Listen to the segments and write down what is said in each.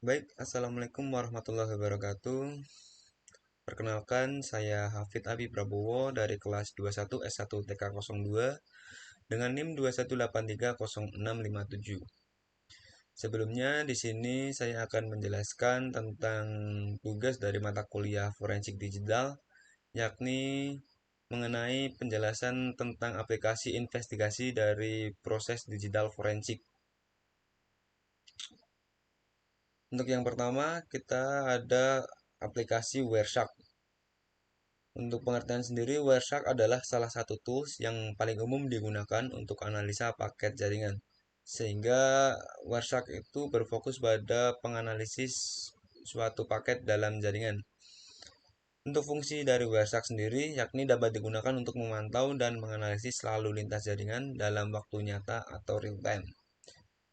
Baik, Assalamualaikum warahmatullahi wabarakatuh. Perkenalkan, saya Hafid Abi Prabowo dari kelas 21 S1 TK02 dengan NIM 2183067. Sebelumnya, di sini saya akan menjelaskan tentang tugas dari mata kuliah Forensik Digital, yakni mengenai penjelasan tentang aplikasi investigasi dari proses digital forensik. Untuk yang pertama, kita ada aplikasi Wireshark. Untuk pengertian sendiri, Wireshark adalah salah satu tools yang paling umum digunakan untuk analisa paket jaringan. Sehingga Wireshark itu berfokus pada penganalisis suatu paket dalam jaringan. Untuk fungsi dari Wireshark sendiri, yakni dapat digunakan untuk memantau dan menganalisis lalu lintas jaringan dalam waktu nyata atau real time.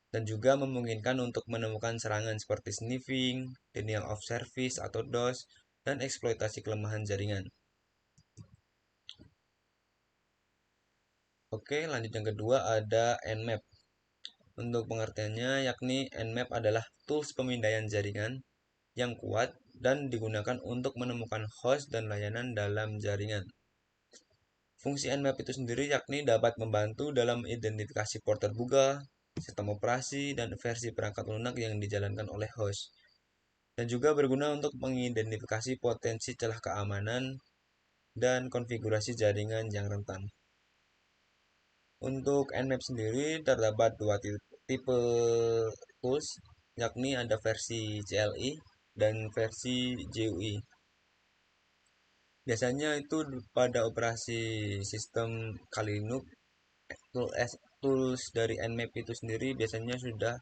Dan juga memungkinkan untuk menemukan serangan seperti sniffing, denial of service atau DOS, dan eksploitasi kelemahan jaringan. Oke, lanjut yang kedua ada Nmap. Untuk pengertiannya, yakni Nmap adalah tools pemindaian jaringan yang kuat dan digunakan untuk menemukan host dan layanan dalam jaringan. Fungsi Nmap itu sendiri yakni dapat membantu dalam identifikasi port terbuka, sistem operasi, dan versi perangkat lunak yang dijalankan oleh host. Dan juga berguna untuk mengidentifikasi potensi celah keamanan dan konfigurasi jaringan yang rentan. Untuk Nmap sendiri terdapat dua tipe tools, yakni ada versi CLI dan versi GUI. Biasanya itu pada operasi sistem Kali Linux, tools dari Nmap itu sendiri biasanya sudah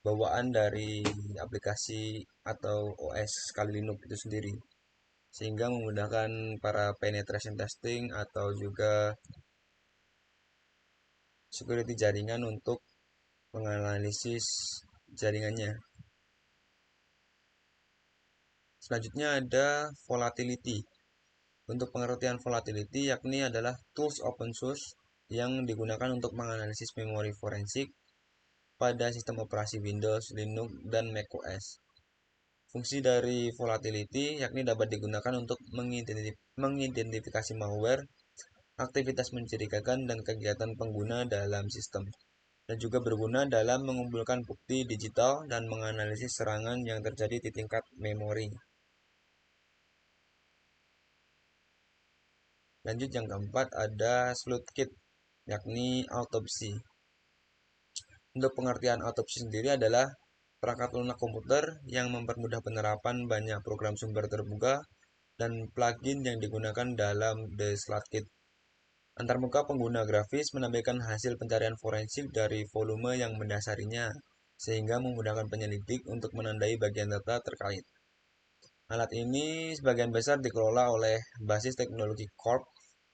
bawaan dari aplikasi atau OS Kali Linux itu sendiri, sehingga memudahkan para penetration testing atau juga security jaringan untuk menganalisis jaringannya. Selanjutnya ada volatility. Untuk pengertian volatility yakni adalah tools open source yang digunakan untuk menganalisis memori forensik pada sistem operasi Windows, Linux, dan macOS. Fungsi dari volatility yakni dapat digunakan untuk mengidentifikasi malware, aktivitas mencurigakan, dan kegiatan pengguna dalam sistem, dan juga berguna dalam mengumpulkan bukti digital dan menganalisis serangan yang terjadi di tingkat memori. Lanjut yang keempat ada sleuthkit, yakni autopsi. Untuk pengertian autopsi sendiri adalah perangkat lunak komputer yang mempermudah penerapan banyak program sumber terbuka dan plugin yang digunakan dalam The Sleuthkit. Antarmuka pengguna grafis menampilkan hasil pencarian forensik dari volume yang mendasarinya, sehingga memudahkan penyelidik untuk menandai bagian data terkait. Alat ini sebagian besar dikelola oleh Basis Teknologi Corp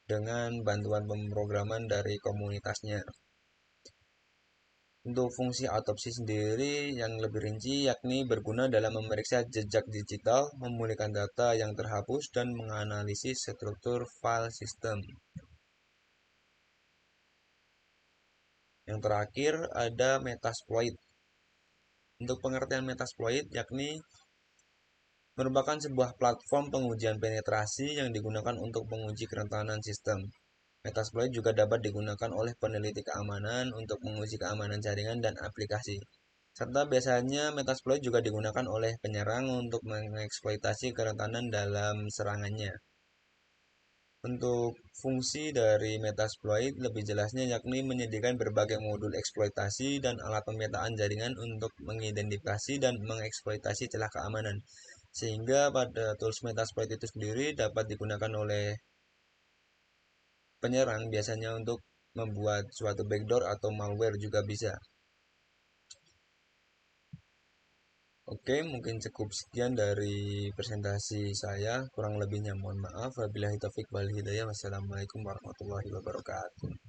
dengan bantuan pemrograman dari komunitasnya. Untuk fungsi autopsi sendiri yang lebih rinci yakni berguna dalam memeriksa jejak digital, memulihkan data yang terhapus, dan menganalisis struktur file sistem. Yang terakhir ada Metasploit. Untuk pengertian Metasploit yakni merupakan sebuah platform pengujian penetrasi yang digunakan untuk menguji kerentanan sistem. Metasploit juga dapat digunakan oleh peneliti keamanan untuk menguji keamanan jaringan dan aplikasi. Serta biasanya Metasploit juga digunakan oleh penyerang untuk mengeksploitasi kerentanan dalam serangannya. Untuk fungsi dari Metasploit lebih jelasnya yakni menyediakan berbagai modul eksploitasi dan alat pemetaan jaringan untuk mengidentifikasi dan mengeksploitasi celah keamanan. Sehingga pada tools Metasploit itu sendiri dapat digunakan oleh penyerang biasanya untuk membuat suatu backdoor atau malware juga bisa. Oke, mungkin cukup sekian dari presentasi saya. Kurang lebihnya mohon maaf. Wabillahi taufik wal hidayah. Wassalamualaikum warahmatullahi wabarakatuh.